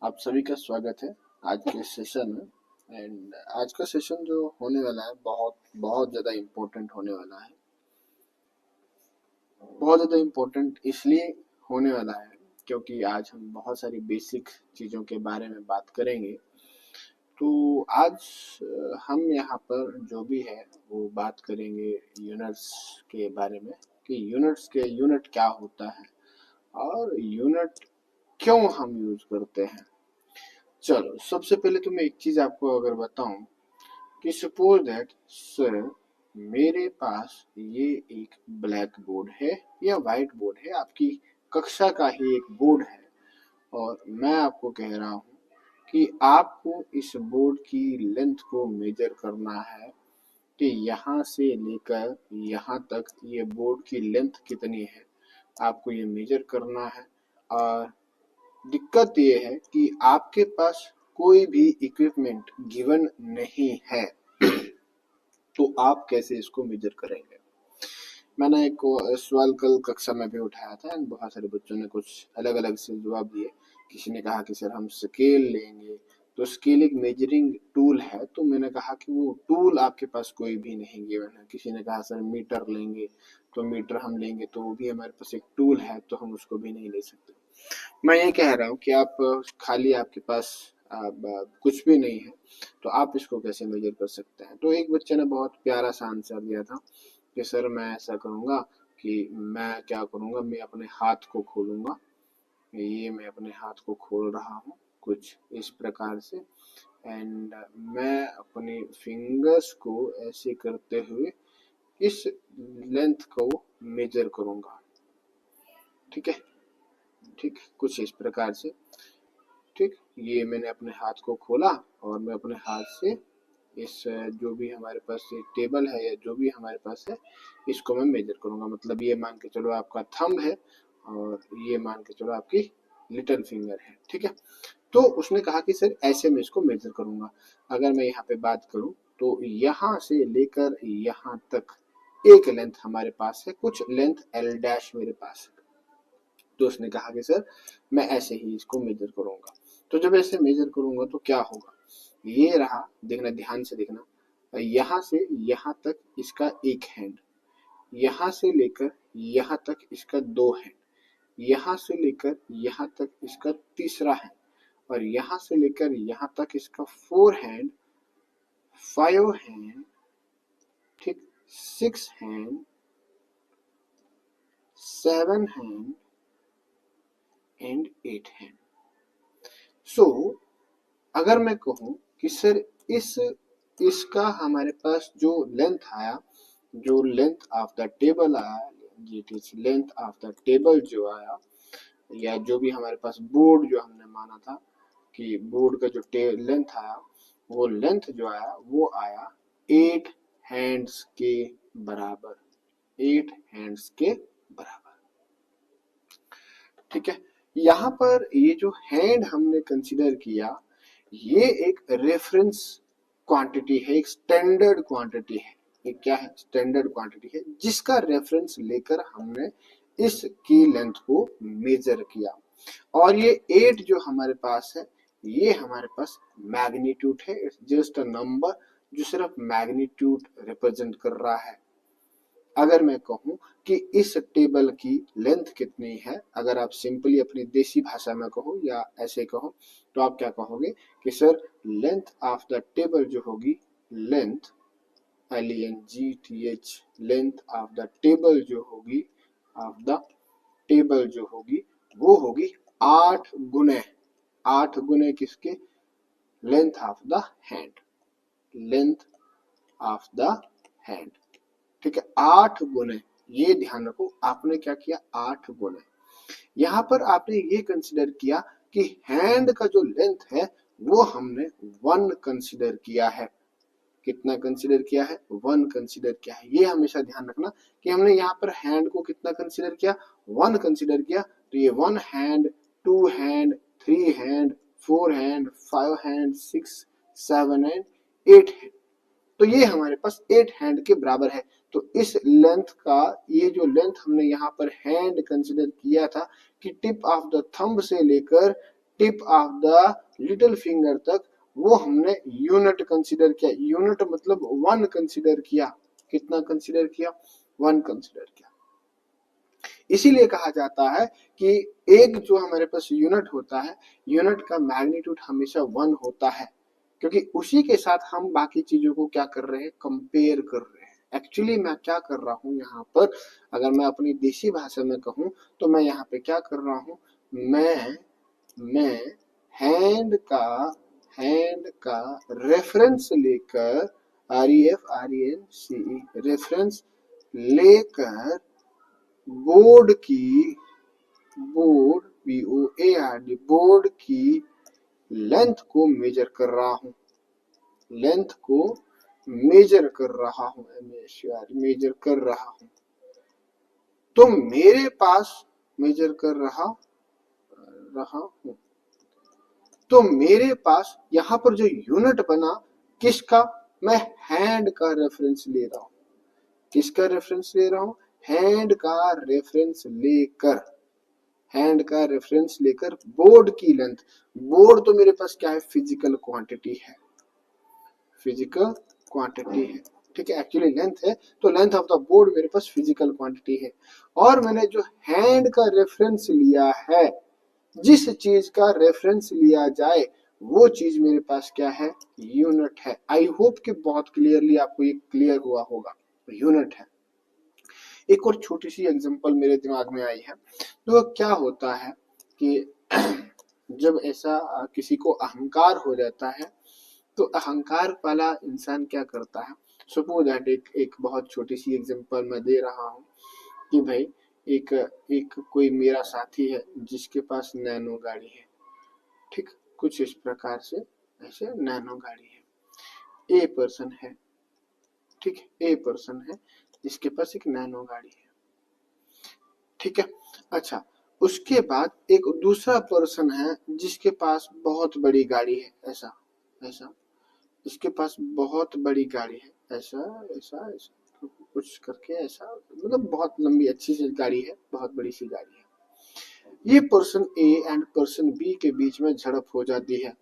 आप सभी का स्वागत है आज के सेशन में। एंड आज का सेशन जो होने वाला है बहुत बहुत ज़्यादा इम्पोर्टेंट होने वाला है। बहुत ज़्यादा इम्पोर्टेंट इसलिए होने वाला है क्योंकि आज हम बहुत सारी बेसिक चीज़ों के बारे में बात करेंगे। तो आज हम यहाँ पर जो भी है वो बात करेंगे यूनिट्स के बारे में कि यूनिट क्या होता है और यूनिट क्यों हम यूज करते हैं। चलो सबसे पहले तो मैं एक चीज आपको अगर बताऊं कि सपोज दैट सर मेरे पास ये एक ब्लैक बोर्ड है या व्हाइट बोर्ड है, आपकी कक्षा का ही एक बोर्ड है और मैं आपको कह रहा हूँ कि आपको इस बोर्ड की लेंथ को मेजर करना है कि यहाँ से लेकर यहाँ तक ये बोर्ड की लेंथ कितनी है, आपको ये मेजर करना है। और दिक्कत ये है कि आपके पास कोई भी इक्विपमेंट गिवन नहीं है तो आप कैसे इसको मेजर करेंगे। मैंने एक सवाल कल कक्षा में भी उठाया था, बहुत सारे बच्चों ने कुछ अलग अलग से जवाब दिए। किसी ने कहा कि सर हम स्केल लेंगे, तो स्केल एक मेजरिंग टूल है, तो मैंने कहा कि वो टूल आपके पास कोई भी नहीं गिवन है। किसी ने कहा सर मीटर लेंगे, तो मीटर हम लेंगे तो वो भी हमारे पास एक टूल है, तो हम उसको भी नहीं ले सकते। मैं ये कह रहा हूँ कि आप खाली आपके पास कुछ भी नहीं है तो आप इसको कैसे मेजर कर सकते हैं। तो एक बच्चे ने बहुत प्यारा सा आंसर दिया था कि सर मैं ऐसा करूँगा कि मैं क्या करूँगा, मैं अपने हाथ को खोलूँगा। ये मैं अपने हाथ को खोल रहा हूँ कुछ इस प्रकार से, एंड मैं अपने फिंगर्स को ऐसे करते हुए इस लेंथ को मेजर करूँगा। ठीक है, ठीक कुछ इस प्रकार से। ठीक, ये मैंने अपने हाथ को खोला और मैं अपने हाथ से इस जो भी हमारे पास टेबल है या जो भी हमारे पास है इसको मैं मेजर करूंगा। मतलब ये मान के चलो आपका थंब है और ये मान के चलो आपकी लिटिल फिंगर है। ठीक है, तो उसने कहा कि सर ऐसे मैं इसको मेजर करूंगा। अगर मैं यहाँ पे बात करूं तो यहाँ से लेकर यहाँ तक एक लेंथ हमारे पास है, कुछ लेंथ एल डैश मेरे पास है। तो उसने कहा कि सर मैं ऐसे ही इसको मेजर करूंगा। तो जब ऐसे मेजर करूंगा तो क्या होगा, ये रहा, देखना ध्यान से देखना, यहाँ से यहाँ तक इसका एक हैंड, यहाँ से लेकर यहाँ तक इसका दो हैंड, यहाँ से लेकर यहाँ तक इसका तीसरा हैंड, और यहाँ से लेकर यहाँ तक इसका फोर हैंड, फाइव हैंड, ठीक, six hand, seven hand and eight hand. So अगर मैं कहूँ कि सर इसका हमारे पास जो लेंथ आया, जो लेंथ ऑफ द टेबल आया, it is length of the table जो आया, या जो भी हमारे पास बोर्ड जो हमने माना था कि बोर्ड का जो लेंथ आया, वो लेंथ जो आया वो आया 8 हैंड्स के बराबर, 8 हैंड्स के बराबर। ठीक है, यहाँ पर ये जो हैंड हमने कंसीडर किया, ये एक रेफरेंस क्वांटिटी है, एक स्टैंडर्ड क्वांटिटी है। ये क्या है, स्टैंडर्ड क्वांटिटी है जिसका रेफरेंस लेकर हमने इसकी लेंथ को मेजर किया। और ये 8 जो हमारे पास है, ये हमारे पास मैग्नीट्यूड है, इट्स जस्ट अ नंबर जो सिर्फ मैग्नीट्यूड रिप्रेजेंट कर रहा है। अगर मैं कहूं कि इस टेबल की लेंथ कितनी है, अगर आप सिंपली अपनी देसी भाषा में कहो या ऐसे कहो तो आप क्या कहोगे कि sir length of the table जो होगी, length LENGTH, length of the table जो होगी, ऑफ द टेबल जो होगी वो होगी 8 गुने किसके, length of the hand, length of the hand. ठीक है, 8 गुने, ये ध्यान रखो आपने क्या किया, 8 गुने। यहाँ पर आपने ये कंसिडर किया कि हैंड का जो लेंथ है वो हमने 1 कंसिडर किया है। कितना कंसिडर किया है, 1 कंसिडर किया है। ये हमेशा ध्यान रखना कि हमने यहाँ पर हैंड को कितना कंसिडर किया, 1 कंसिडर किया। तो ये 1 hand, 2 hand, 3 hand, 4 hand, 5 hand, 6, 7 and 8 hand. तो ये हमारे पास 8 हैंड के बराबर है। तो इस लेंथ का, ये जो लेंथ हमने यहाँ पर हैंड कंसिडर किया था कि टिप ऑफ द थंब से लेकर tip of the little finger तक, वो हमने यूनिट कंसीडर किया। यूनिट मतलब वन कंसीडर किया। कितना कंसीडर किया? वन कंसीडर किया। इसीलिए कहा जाता है कि एक जो हमारे पास यूनिट होता है, यूनिट का मैग्नीट्यूड हमेशा वन होता है, क्योंकि उसी के साथ हम बाकी चीजों को क्या कर रहे हैं? कंपेयर कर रहे हैं। एक्चुअली मैं क्या कर रहा हूं यहाँ पर, अगर मैं अपनी देसी भाषा में कहूं तो मैं यहाँ पे क्या कर रहा हूं? मैं हैंड का रेफरेंस लेकर, REFRENCE, रेफरेंस लेकर बोर्ड की, बोर्ड की लेंथ को मेजर कर रहा हूं। लेंथ को मेजर कर रहा हूं, मेजर कर रहा हूं। तो मेरे पास मेजर कर रहा हूं, तो मेरे पास यहां पर जो यूनिट बना, किसका? मैं हैंड का रेफरेंस ले रहा हूं। किसका रेफरेंस ले रहा हूं? हैंड का रेफरेंस लेकर, हैंड का रेफरेंस लेकर बोर्ड की लेंथ। बोर्ड तो मेरे पास क्या है? फिजिकल क्वांटिटी है, फिजिकल क्वांटिटी है। ठीक है, एक्चुअली लेंथ है, तो लेंथ ऑफ द बोर्ड मेरे पास फिजिकल क्वांटिटी है। और मैंने जो हैंड का रेफरेंस लिया है, जिस चीज का रेफरेंस लिया जाए वो चीज मेरे पास क्या है? यूनिट है। आई होप कि बहुत क्लियरली आपको ये क्लियर हुआ होगा, यूनिट है। एक और छोटी सी एग्जांपल मेरे दिमाग में आई है। तो क्या होता है कि जब ऐसा किसी को अहंकार हो जाता है, तो अहंकार वाला इंसान क्या करता है? सपोज दैट एक बहुत छोटी सी एग्जांपल मैं दे रहा हूँ कि भाई एक एक कोई मेरा साथी है जिसके पास नैनो गाड़ी है। ठीक, कुछ इस प्रकार से ऐसे नैनो गाड़ी है। ए पर्सन है, ठीक है, ए पर्सन है जिसके पास एक नैनो गाड़ी है। ठीक है, अच्छा, उसके बाद एक दूसरा पर्सन है जिसके पास बहुत बड़ी गाड़ी है। ऐसा ऐसा इसके पास बहुत बड़ी गाड़ी है, ऐसा ऐसा ऐसा कुछ करके, ऐसा मतलब बहुत लंबी अच्छी सी गाड़ी है, बहुत बड़ी सी गाड़ी है। ये person A and person B के बीच में झड़प हो जाती है।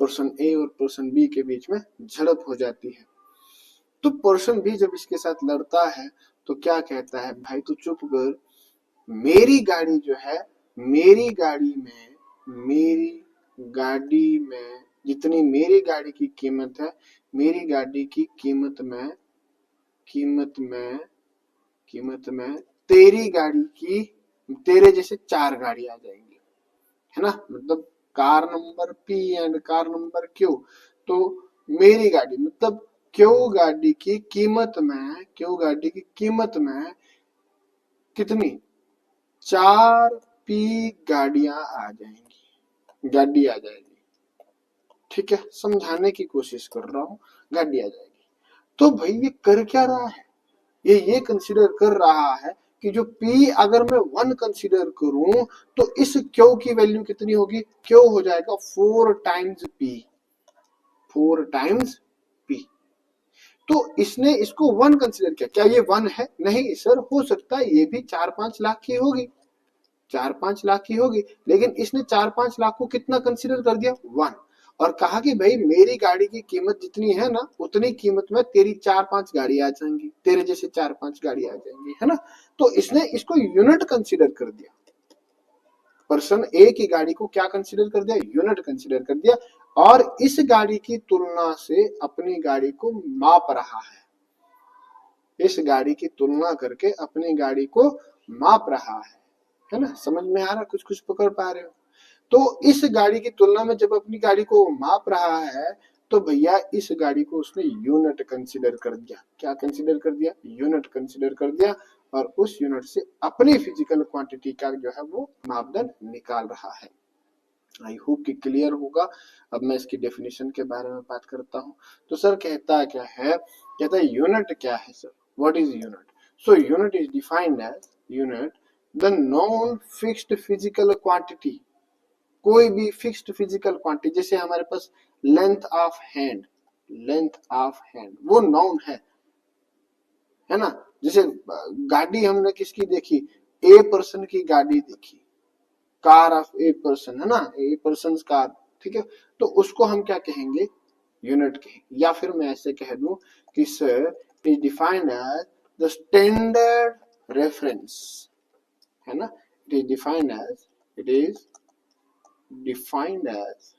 पर्सन ए और पर्सन बी के बीच में झड़प हो जाती है। तो पर्सन बी जब इसके साथ लड़ता है तो क्या कहता है? भाई तू चुप कर, मेरी गाड़ी जो है, मेरी गाड़ी में जितनी मेरी गाड़ी की कीमत है, मेरी गाड़ी की कीमत में तेरी गाड़ी की, तेरे जैसे 4 गाड़ी आ जाएंगी, है ना? मतलब car number P and car number Q। तो मेरी गाड़ी मतलब Q गाड़ी की कीमत में कितनी? 4 P गाड़ियां आ जाएंगी, गाड़ी आ जाएगी। ठीक है, समझाने की कोशिश कर रहा हूं, गाड़ी आ जाएगी। तो भाई ये कर क्या रहा है? ये कंसीडर कर रहा है कि जो P अगर मैं 1 कंसीडर करूं तो इस Q की वैल्यू कितनी होगी? Q हो जाएगा 4 टाइम्स P, 4 टाइम्स P। तो इसने इसको 1 कंसीडर किया। क्या ये 1 है? नहीं सर, हो सकता है ये भी 4-5 लाख की होगी, 4-5 लाख की होगी, लेकिन इसने 4-5 लाख को कितना कंसीडर कर दिया? 1। और कहा कि भाई मेरी गाड़ी की कीमत जितनी है ना, उतनी कीमत में तेरी 4-5 गाड़ी आ जाएंगी, तेरे जैसे 4-5 गाड़ी आ जाएंगी, है ना? तो इसने इसको यूनिट कंसीडर कर दिया। पर्सन ए की गाड़ी को क्या कंसीडर कर दिया? यूनिट कंसीडर कर दिया। और इस गाड़ी की तुलना से अपनी गाड़ी को माप रहा है, इस गाड़ी की तुलना करके अपनी गाड़ी को माप रहा है ना? समझ में आ रहा? कुछ कुछ पकड़ पा रहे हो? तो इस गाड़ी की तुलना में जब अपनी गाड़ी को माप रहा है, तो भैया इस गाड़ी को उसने यूनिट कंसीडर कर दिया। क्या कंसीडर कर दिया? यूनिट कंसीडर कर दिया। और उस यूनिट से अपनी फिजिकल क्वांटिटी का जो है वो मापदंड निकाल रहा है। आई होप कि क्लियर होगा। अब मैं इसकी डेफिनेशन के बारे में बात करता हूं। तो सर कहता क्या है? कहता है यूनिट क्या है sir? What is unit? So unit is defined as unit the non fixed physical quantity. कोई भी फिक्स्ड फिजिकल क्वांटिटी, जैसे हमारे पास length of hand, length of hand वो नाउन है ना? जैसे गाड़ी हमने किसकी देखी? ए पर्सन की गाड़ी देखी, कार ऑफ ए पर्सन, है ना, ए पर्सन कार, ठीक है। तो उसको हम क्या कहेंगे, यूनिट कहेंगे। या फिर मैं ऐसे कह दूं कि sir is defined as the standard reference, है ना, it is defined as, it is defined as,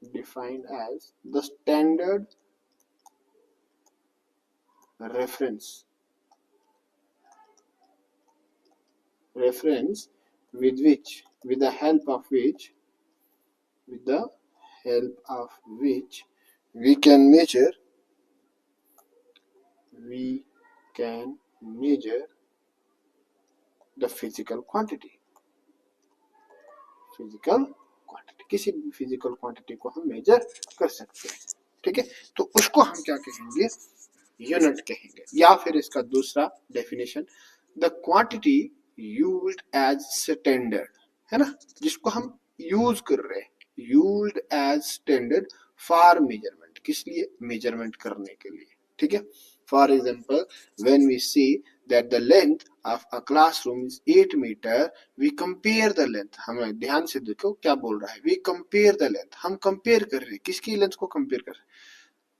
defined as the standard reference, reference with which, with the help of which, with the help of which we can measure, we can measure the physical quantity, physical quantity, किसी भी physical quantity को हम major कर सकते हैं, ठीक है। तो उसको हम क्या कहेंगे, यूनिट कहेंगे। या फिर इसका दूसरा definition, the quantity used as standard, है ना, जिसको हम यूज कर रहे हैं, used as standard for measurement, किस लिए, मेजरमेंट करने के लिए, ठीक है। For example when we see that the length of a classroom is 8 meter, we compare the length, हमें ध्यान से देखो क्या बोल रहा है, we compare the length, हम कंपेयर कर रहे हैं, किसकी लेंथ को कंपेयर कर रहे हैं,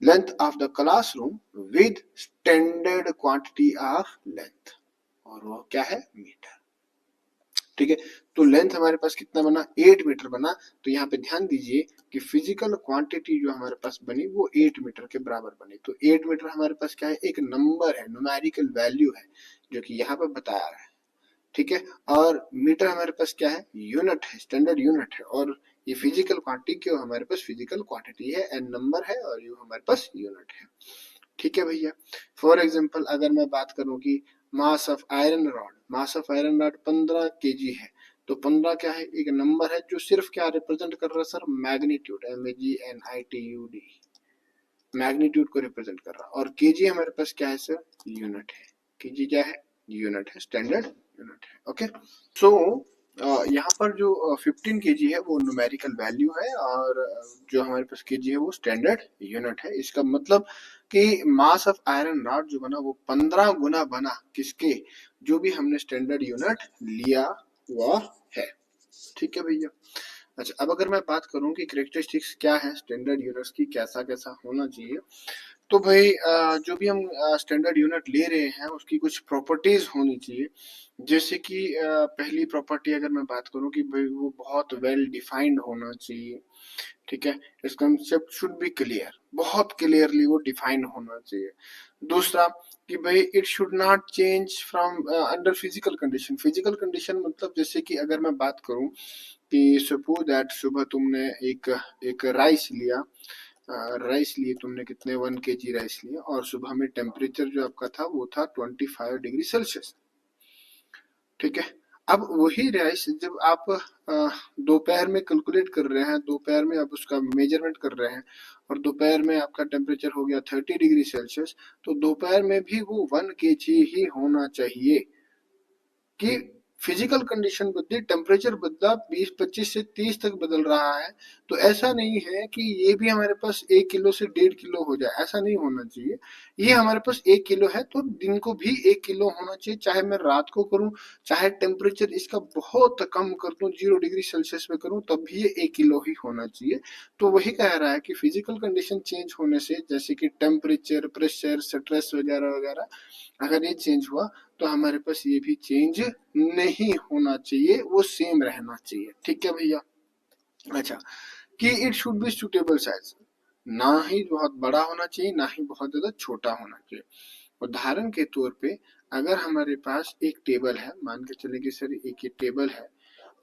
length of the classroom with standard quantity of length, और वो क्या है, मीटर, ठीक है। तो लेंथ हमारे पास कितना बना, 8 मीटर बना। तो यहाँ पे ध्यान दीजिए कि फिजिकल क्वांटिटी जो हमारे पास बनी वो 8 मीटर के बराबर बनी। तो 8 मीटर हमारे पास क्या है, एक नंबर है, न्यूमेरिकल वैल्यू है, जो कि यहाँ पे बताया रहा है, ठीक है। और मीटर हमारे पास क्या है, यूनिट है, स्टैंडर्ड यूनिट है। और ये फिजिकल क्वांटिटी क्यों, हमारे पास फिजिकल क्वांटिटी है, एन नंबर है, और यू हमारे पास यूनिट है, ठीक है भैया। फॉर एग्जाम्पल अगर मैं बात करूं कि mass of iron rod, mass of iron rod 15 KG है, तो 15 क्या है, एक नंबर है जो सिर्फ क्या रिप्रेजेंट कर रहा है सर, मैग्नीट्यूड, MAGNITUD, मैग्नीट्यूड को रिप्रेजेंट कर रहा है। और केजी हमारे पास क्या है सर, यूनिट है, केजी क्या है, यूनिट है, स्टैंडर्ड यूनिट है, ओके। सो यहाँ पर जो 15 केजी है वो न्यूमेरिकल वैल्यू है, और जो हमारे पास केजी है वो स्टैंडर्ड यूनिट है। इसका मतलब कि मास ऑफ आयरन रॉड जो बना वो 15 गुना बना, किसके, जो भी हमने स्टैंडर्ड यूनिट लिया हुआ है, ठीक है भैया। अच्छा, अब अगर मैं बात करूं कि करेक्टरिस्टिक्स क्या है स्टैंडर्ड यूनिट्स की, कैसा कैसा होना चाहिए, तो भाई जो भी हम स्टैंडर्ड यूनिट ले रहे हैं उसकी कुछ प्रॉपर्टीज होनी चाहिए। जैसे कि पहली प्रॉपर्टी अगर मैं बात करूं कि भाई वो बहुत वेल डिफाइंड होना चाहिए, ठीक है, इस कंसेप्ट शुड बी क्लियर, बहुत क्लियरली वो डिफाइन होना चाहिए। दूसरा कि भाई it should not change from under physical condition, physical condition मतलब जैसे कि अगर मैं बात करूं कि सपोज दैट सुबह तुमने एक राइस लिया, राइस लिए तुमने, कितने 1 kg राइस लिया, और सुबह में टेम्परेचर जो आपका था वो था 25 डिग्री सेल्सियस, ठीक है। अब वही राइस जब आप दोपहर में कैलकुलेट कर रहे हैं, दोपहर में आप उसका मेजरमेंट कर रहे हैं, और दोपहर में आपका टेम्परेचर हो गया 30 डिग्री सेल्सियस, तो दोपहर में भी वो 1 kg ही होना चाहिए। कि फिजिकल कंडीशन बदली, टेम्परेचर बदला, 20-25 से 30 तक बदल रहा है, तो ऐसा नहीं है कि ये भी हमारे पास 1 किलो से 1.5 किलो हो जाए, ऐसा नहीं होना चाहिए। ये हमारे पास 1 किलो है तो दिन को भी 1 किलो होना चाहिए, चाहे मैं रात को करूं, चाहे टेम्परेचर इसका बहुत कम कर दूं, 0 डिग्री सेल्सियस में करूं, तब भी ये 1 किलो ही होना चाहिए। तो वही कह रहा है कि फिजिकल कंडीशन चेंज होने से, जैसे कि टेम्परेचर, प्रेशर, स्ट्रेस वगैरह वगैरह, अगर ये चेंज हुआ तो हमारे पास ये भी चेंज नहीं होना चाहिए, वो सेम रहना चाहिए, ठीक है भैया। अच्छा, कि it should be suitable size, ना ही बहुत बड़ा होना चाहिए, ना ही बहुत ज्यादा छोटा होना चाहिए। उदाहरण के तौर पे अगर हमारे पास एक टेबल है, मान के चले कि सर एक ये टेबल है,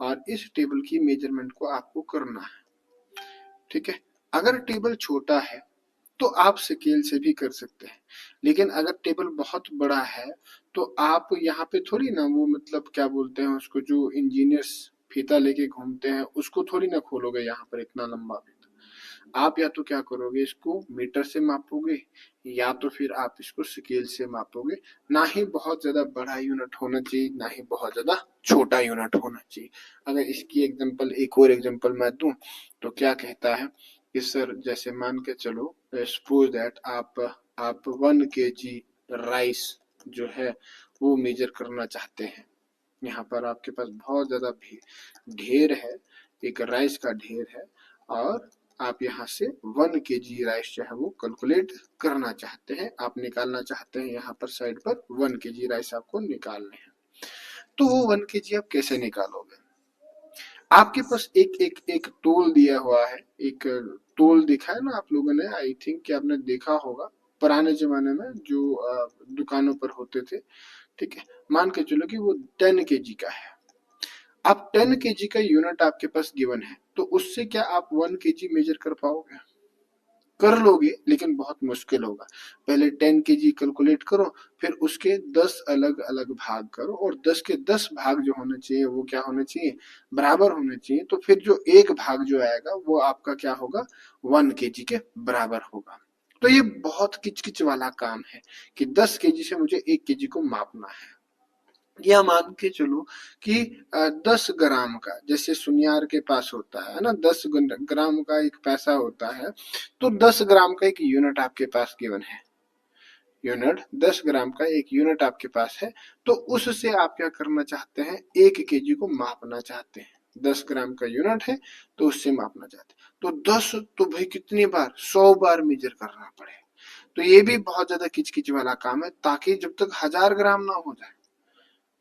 और इस टेबल की मेजरमेंट को आपको करना है, ठीक है। अगर टेबल छोटा है तो आप स्केल से भी कर सकते हैं, लेकिन अगर टेबल बहुत बड़ा है तो आप यहाँ पे थोड़ी ना वो, मतलब क्या बोलते हैं उसको, जो इंजीनियर्स फीता लेके घूमते हैं उसको थोड़ी ना खोलोगे यहाँ पर इतना लंबा फीता। आप या तो क्या करोगे, इसको मीटर से मापोगे, या तो फिर आप इसको स्केल से मापोगे। ना ही बहुत ज्यादा बड़ा यूनिट होना चाहिए, ना ही बहुत ज्यादा छोटा यूनिट होना चाहिए। अगर इसकी एग्जांपल, एक और एग्जांपल मैं दूं, तो क्या कहता है कि सर जैसे मान के चलो, सपोज दैट आप 1 kg राइस जो है वो मेजर करना चाहते हैं, यहाँ पर आपके पास बहुत ज्यादा ढेर है, एक राइस का ढेर है, और आप यहाँ से 1 kg राइस जो है वो कैलकुलेट करना चाहते हैं, आप निकालना चाहते हैं। यहाँ पर साइड पर 1 kg राइस आपको निकालने हैं। तो वो 1 kg आप कैसे निकालोगे? आपके पास एक एक एक टूल दिया हुआ है, एक टूल दिखा है ना आप लोगों ने, आई थिंक कि आपने देखा होगा पुराने जमाने में जो दुकानों पर होते थे। ठीक है, मान के चलो कि वो 10 kg का है। आप 10 kg का यूनिट आपके पास गिवन है, तो उससे क्या आप 1 kg मेजर कर पाओगे? कर लोगे, लेकिन बहुत मुश्किल होगा। पहले 10 kg कैलकुलेट करो, फिर उसके 10 अलग अलग भाग करो, और 10 के 10 भाग जो होने चाहिए वो क्या होने चाहिए? बराबर होने चाहिए। तो फिर जो एक भाग जो आएगा वो आपका क्या होगा? 1 kg के बराबर होगा। तो ये बहुत किचकिच वाला काम है कि 10 kg से मुझे 1 kg को मापना है। या मान के चलो कि 10 ग्राम का, जैसे सुनियार के पास होता है ना, 10 ग्राम का एक पैसा होता है, तो 10 ग्राम का एक यूनिट आपके पास गिवन है। यूनिट 10 ग्राम का एक यूनिट आपके पास है, तो उससे आप क्या करना चाहते हैं? 1 kg को मापना चाहते हैं। 10 ग्राम का यूनिट है तो उससे मापना चाहते हैं। तो 10 तो भाई कितनी बार? 100 बार मेजर करना पड़े। तो ये भी बहुत ज्यादा किचकिच वाला काम है, ताकि जब तक 1000 ग्राम ना हो जाए,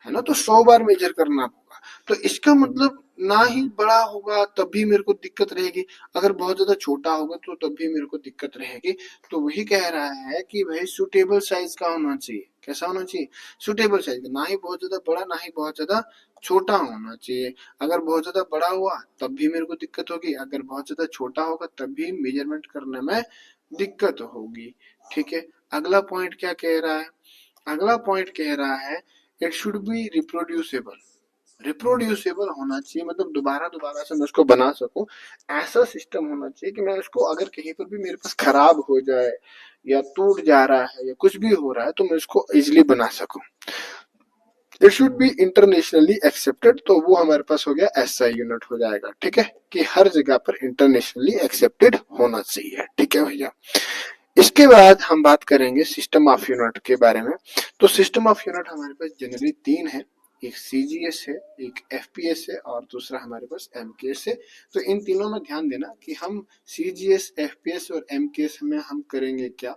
है ना, तो 100 बार मेजर करना होगा। तो इसका मतलब ना ही बड़ा होगा तब भी मेरे को दिक्कत रहेगी, अगर बहुत ज्यादा छोटा होगा तो तब भी मेरे को दिक्कत रहेगी। तो वही कह रहा है कि भाई सुटेबल साइज का होना चाहिए। कैसा होना चाहिए? सुटेबल साइज, ना ही बहुत ज्यादा बड़ा ना ही बहुत ज्यादा छोटा होना चाहिए। अगर बहुत ज्यादा बड़ा हुआ तब भी मेरे को दिक्कत होगी, अगर बहुत ज्यादा छोटा होगा तब भी मेजरमेंट करने में दिक्कत होगी। ठीक है, अगला पॉइंट क्या कह रहा है? अगला पॉइंट कह रहा है it should be reproducible. Reproducible होना चाहिए, मतलब दोबारा दोबारा से मैं उसको बना सकूं। ऐसा सिस्टम होना चाहिए कि मैं उसको अगर कहीं पर भी मेरे पास खराब हो जाए या टूट जा रहा है या कुछ भी हो रहा है तो मैं उसको इजिली बना सकूं। It should be internationally accepted, तो वो हमारे पास हो गया एसआई यूनिट हो जाएगा। ठीक है, कि हर जगह पर इंटरनेशनली एक्सेप्टेड होना चाहिए। ठीक है भैया, इसके बाद हम बात करेंगे सिस्टम ऑफ यूनिट के बारे में। तो सिस्टम ऑफ यूनिट हमारे पास जनरली 3 है, एक सीजीएस है, एक एफपीएस है, और दूसरा हमारे पास एमकेएस है। तो इन तीनों में ध्यान देना कि हम सीजीएस, एफपीएस और एमकेएस में हम करेंगे क्या।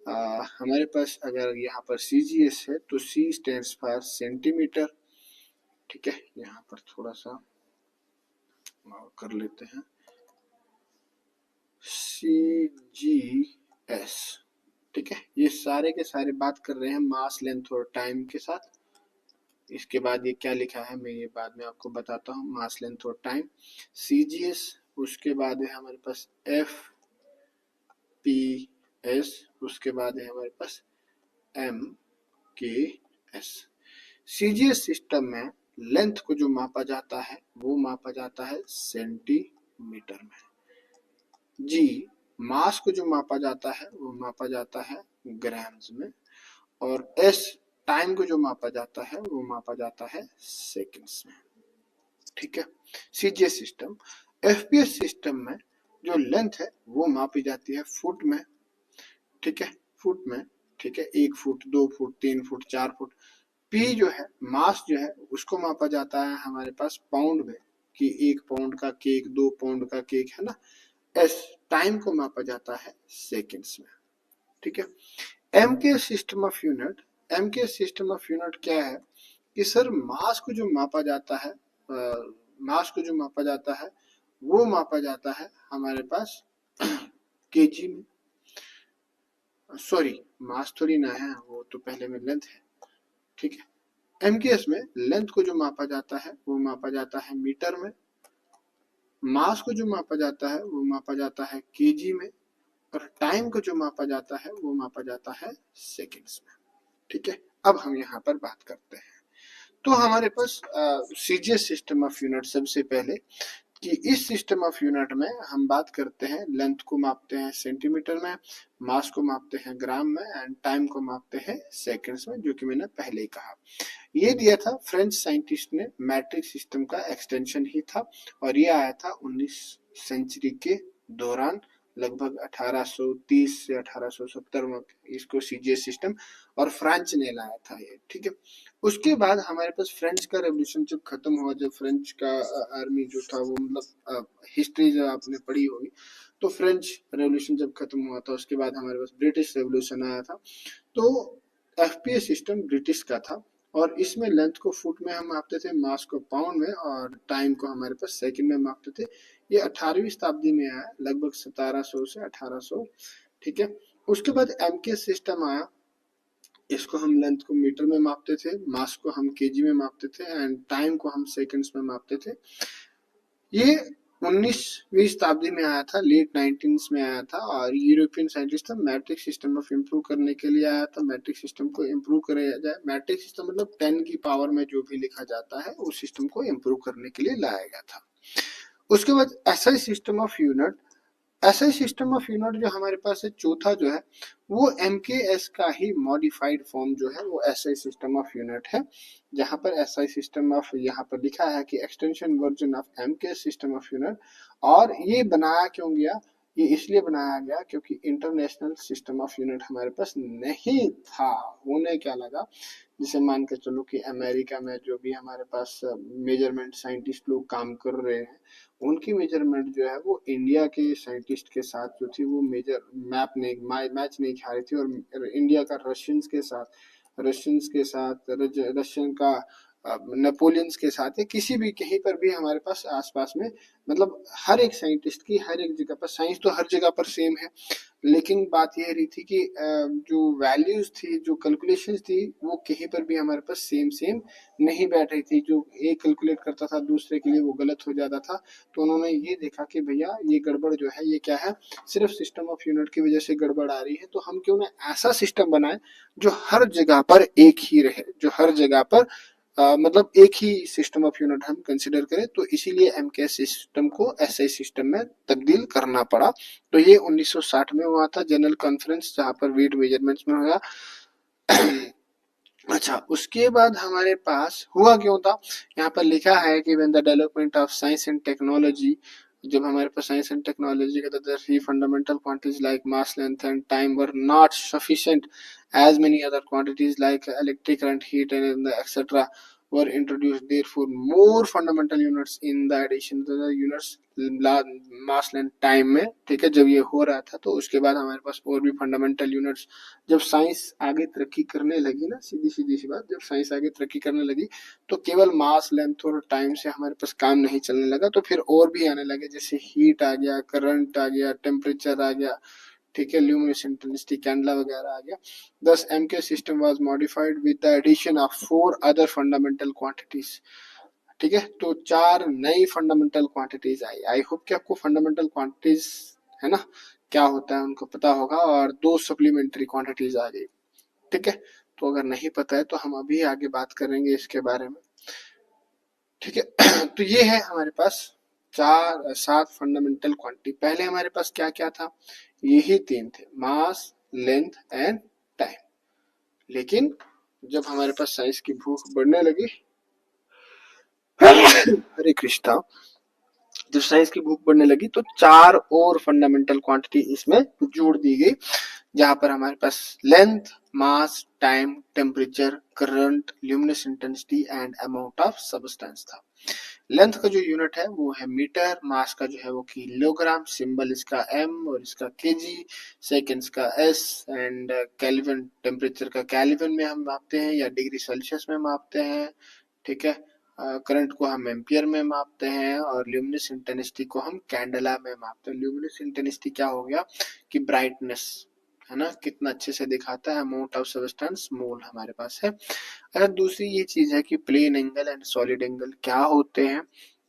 हमारे पास अगर यहाँ पर सीजीएस है तो सी स्टैंड्स फॉर सेंटीमीटर। ठीक है, यहाँ पर थोड़ा सा कर लेते हैं, सी जी एस। ठीक है, ये सारे के सारे बात कर रहे हैं मास, लेंथ और टाइम के साथ। इसके बाद ये क्या लिखा है मैं ये बाद में आपको बताता हूँ, मास, लेंथ और टाइम, सीजीएस। उसके बाद है हमारे पास एफ पी एस, उसके बाद है हमारे पास एम के एस। सीजीएस सिस्टम में लेंथ को जो मापा जाता है वो मापा जाता है सेंटीमीटर में। जी, मास को जो मापा जाता है वो मापा जाता है ग्राम्स में। और एस, टाइम को जो मापा जाता है वो मापा जाता है सेकंड्स में। ठीक है, सीजीएस सिस्टम। एफपीएस सिस्टम में जो लेंथ है वो मापी जाती है फुट में। ठीक है, फुट में। ठीक है, 1 foot, 2 foot, 3 foot, 4 foot. P जो है, मास जो है, उसको मापा जाता है हमारे पास पाउंड में, कि 1 पाउंड का केक, 2 पाउंड का केक, है ना। एस, टाइम को मापा जाता है सेकंड्स में। ठीक है, एम के सिस्टम ऑफ यूनिट। एम के सिस्टम ऑफ यूनिट क्या है कि सर मास को जो मापा जाता है, मास को जो मापा जाता है वो मापा जाता है हमारे पास केजी में। सॉरी, मास थोड़ी ना है, वो तो पहले में लेंथ है। ठीक है, एमकेएस में लेंथ को जो मापा जाता है वो मापा जाता है मीटर में, मास को जो मापा जाता है वो मापा जाता है केजी में, और टाइम को जो मापा जाता है वो मापा जाता है सेकंड्स में। ठीक है, अब हम यहाँ पर बात करते हैं। तो हमारे पास सीजीएस सिस्टम ऑफ यूनिट, सबसे पहले कि इस सिस्टम ऑफ यूनिट में हम बात करते हैं, लेंथ को मापते हैं सेंटीमीटर में, मास को मापते हैं ग्राम में, एंड टाइम को मापते हैं सेकंड्स में, जो कि मैंने पहले ही कहा। ये दिया था फ्रेंच साइंटिस्ट ने, मैट्रिक सिस्टम का एक्सटेंशन ही था, और ये आया था 19 सेंचुरी के दौरान, लगभग 1830 से 1870 में इसको सीजीएस सिस्टम और फ्रेंच ने लाया था ये, ठीक है। उसके बाद हमारे पास फ्रेंच का रेवोल्यूशन जब खत्म हुआ, जब फ्रेंच का आर्मी जो था वो मतलब हिस्ट्री जो आपने पढ़ी होगी, तो फ्रेंच रेवोल्यूशन जब खत्म हुआ था उसके बाद हमारे पास ब्रिटिश रेवोल्यूशन आया था। तो एफपीएस सिस्टम ब्रिटिश का था और इसमें लेंथ को फुट में हम मापते थे, मास को पाउंड में और टाइम को हमारे पास सेकंड में मापते थे। ये 18वीं शताब्दी में आया, लगभग 1700 से 1800, ठीक है। उसके बाद एमके सिस्टम आया, इसको हम लेंथ को मीटर में मापते थे, मास को हम केजी में मापते थे एंड टाइम को हम सेकंड्स में मापते थे। ये 19वीं शताब्दी में आया था, लेट 19 में आया था और यूरोपियन साइंटिस्ट था मैट्रिक सिस्टम ऑफ इम्प्रूव करने के लिए आया था। मैट्रिक सिस्टम को इम्प्रूव किया जाए, मैट्रिक सिस्टम मतलब 10 की पावर में जो भी लिखा जाता है उस सिस्टम को इम्प्रूव करने के लिए लाया गया था। उसके बाद SI system of unit, SI system of unit जो हमारे पास है चौथा जो है वो एमकेएस का ही मॉडिफाइड फॉर्म जो है वो एसआई सिस्टम ऑफ यूनिट है। जहां पर एसआई सिस्टम ऑफ, यहाँ पर लिखा है कि extension version of MKS system of unit. और ये बनाया क्यों गया, ये इसलिए बनाया गया क्योंकि इंटरनेशनल सिस्टम ऑफ यूनिट हमारे पास नहीं था। होने क्या लगा, जैसे मान के चलो कि अमेरिका में जो भी हमारे पास मेजरमेंट साइंटिस्ट लोग काम कर रहे हैं, उनकी मेजरमेंट जो है वो इंडिया के साइंटिस्ट के साथ जो थी वो मेजर मैच नहीं खा रही थी। और इंडिया का रशियंस के साथ रशियन का नेपोलियंस के साथ है, किसी भी कहीं पर भी हमारे पास आसपास में, मतलब हर एक साइंटिस्ट की हर एक जगह पर, साइंस तो हर जगह पर सेम है, लेकिन बात यह रही थी कि जो वैल्यूज थी, जो कैलकुलेशंस थी, वो कहीं पर भी हमारे पास सेम सेम नहीं बैठ रही थी। जो एक कैलकुलेट करता था दूसरे के लिए वो गलत हो जाता था। तो उन्होंने ये देखा कि भैया ये गड़बड़ जो है ये क्या है, सिर्फ सिस्टम ऑफ यूनिट की वजह से गड़बड़ आ रही है, तो हम क्यों ना ऐसा सिस्टम बनाए जो हर जगह पर एक ही रहे, जो हर जगह पर मतलब एक ही सिस्टम ऑफ यूनिट हम कंसिडर करें। तो इसीलिए एमके सिस्टम को एसआई सिस्टम में तब्दील करना पड़ा। तो ये 1960 में हुआ था जनरल कॉन्फ्रेंस, जहां पर वेट मेजरमेंट्स में हुआ। अच्छा, उसके बाद हमारे पास हुआ क्यों था, यहाँ पर लिखा है कि when the development of science and technology, जब हमारे पास साइंस एंड टेक्नोलॉजी के the three fundamental quantities like mass, length and time were not sufficient, as many other quantities like electric current, heat and etc were introduced. Therefore more fundamental units in the addition to the units mass length time में, ठीक है। जब ये हो रहा था तो उसके बाद हमारे पास और भी फंडामेंटल यूनिट्स, जब साइंस आगे तरक्की करने लगी ना, सीधी सीधी सी बात, जब साइंस आगे तरक्की करने लगी तो केवल मास, लेंथ और टाइम से हमारे पास काम नहीं चलने लगा, तो फिर और भी आने लगे, जैसे हीट आ गया, करंट आ गया, टेम्परेचर आ गया, ठीक है, ल्यूमिनस इंटेंसिटी, कैंडला वगैरह आ गया। दस MK system was modified with the addition of 4 other fundamental quantities, ठीक है। तो 4 नई फंडामेंटल क्वांटिटीज आई। आई होप कि आपको फंडामेंटल क्वांटिटीज है ना क्या होता है उनको पता होगा, और 2 सप्लीमेंट्री क्वांटिटीज आ गई, ठीक है। तो अगर नहीं पता है तो हम अभी आगे बात करेंगे इसके बारे में, ठीक है। तो ये है हमारे पास 7 फंडामेंटल क्वांटिटी। पहले हमारे पास क्या क्या था, यही 3 थे, मास, लेंथ एंड टाइम। लेकिन जब हमारे पास साइंस की भूख बढ़ने लगी, हरे कृष्णा, जब साइंस की भूख बढ़ने लगी तो 4 और फंडामेंटल क्वांटिटी इसमें जोड़ दी गई, जहां पर हमारे पास length, mass, time, temperature, current, luminous intensity and amount of substance था। लेंथ का जो यूनिट है वो है मीटर, मास का जो है वो किलोग्राम, सिंबल इसका एम और इसका केजी, सेकेंड्स का एस एंड केल्विन, टेम्परेचर का केल्विन में हम मापते हैं या डिग्री सेल्सियस में मापते हैं, ठीक है। करंट को हम एम्पियर में मापते हैं और ल्यूमिनस इंटेंसिटी को हम कैंडेला में मापते हैं। ल्यूमिनस इंटेंसिटी क्या हो गया कि ब्राइटनेस, है ना, कितना अच्छे से दिखाता है। अमाउंट ऑफ सब्सटेंस मोल हमारे पास है। अगर दूसरी ये चीज है कि plane angle and solid angle क्या होते हैं,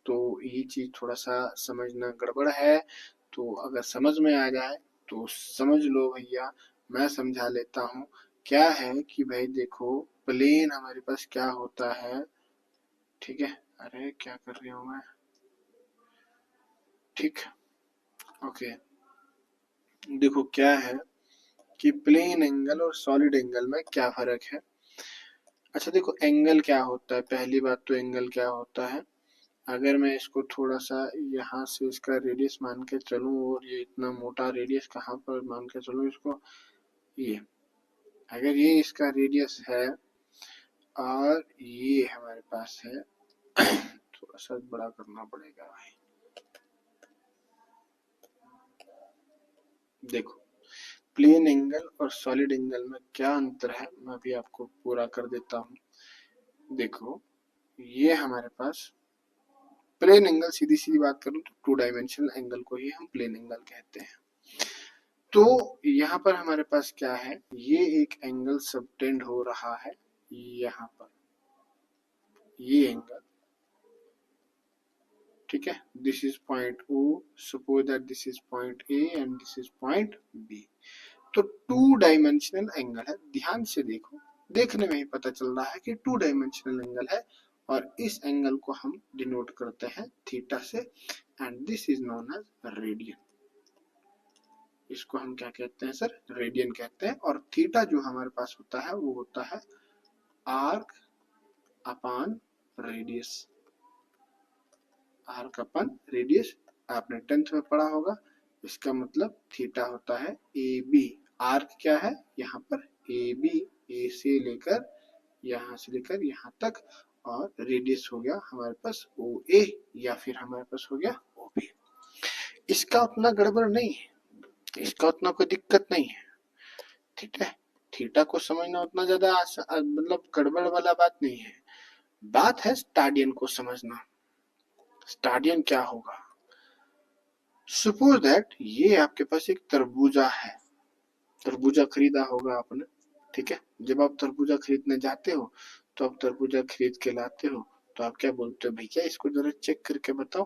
तो ये चीज थोड़ा सा समझना गड़बड़ है। तो अगर समझ में आ जाए तो समझ लो भैया, मैं समझा लेता हूँ। क्या है कि भाई देखो, प्लेन हमारे पास क्या होता है, ठीक है। अरे क्या कर रही हूँ मैं, ठीक, ओके। देखो क्या है कि प्लेन एंगल और सॉलिड एंगल में क्या फर्क है। अच्छा देखो, एंगल क्या होता है, पहली बात तो एंगल क्या होता है, अगर मैं इसको थोड़ा सा यहाँ से इसका रेडियस मान के चलूं, और ये इतना मोटा रेडियस कहाँ पर मान के चलूं इसको, ये अगर ये इसका रेडियस है और ये हमारे पास है थोड़ा सा बड़ा करना पड़ेगा भाई। देखो प्लेन एंगल और सॉलिड एंगल में क्या अंतर है, मैं भी आपको पूरा कर देता हूँ। देखो ये हमारे पास प्लेन एंगल, सीधी सीधी बात करूं तो 2 डायमेंशनल एंगल को ही हम प्लेन एंगल कहते हैं। तो यहाँ पर हमारे पास क्या है, ये एक एंगल सबटेंड हो रहा है यहाँ पर, ये एंगल, ठीक है। This is point O, suppose that this is point A and this is point B। तो 2 डायमेंशनल एंगल है, ध्यान से देखो, देखने में ही पता चल रहा है कि 2 डायमेंशनल एंगल है, और इस एंगल को हम डिनोट करते हैं थीटा से, and this is known as radian. इसको हम क्या कहते हैं सर, रेडियन कहते हैं। और थीटा जो हमारे पास होता है वो होता है arc upon radius. Arc upon radius आपने 10th में पढ़ा होगा, इसका मतलब थीटा होता है ए बी। आर्क क्या है यहाँ पर, ए बी, ए से लेकर यहाँ से लेकर यहाँ तक, और रेडियस हो गया हमारे पास ओ ए, या फिर हमारे पास हो गया ओ बी। इसका उतना गड़बड़ नहीं है, इसका उतना कोई दिक्कत नहीं है, ठीक है। थीटा को समझना उतना ज्यादा मतलब गड़बड़ वाला बात नहीं है, बात है स्टाडियन को समझना। स्टाडियन क्या होगा, सपोज दैट ये आपके पास एक तरबूजा है, तरबूजा खरीदा होगा आपने, ठीक है। जब आप तरबूजा खरीदने जाते हो तो आप तरबूजा खरीद के लाते हो, तो आप क्या बोलते हो, भैया इसको जरा चेक करके बताओ।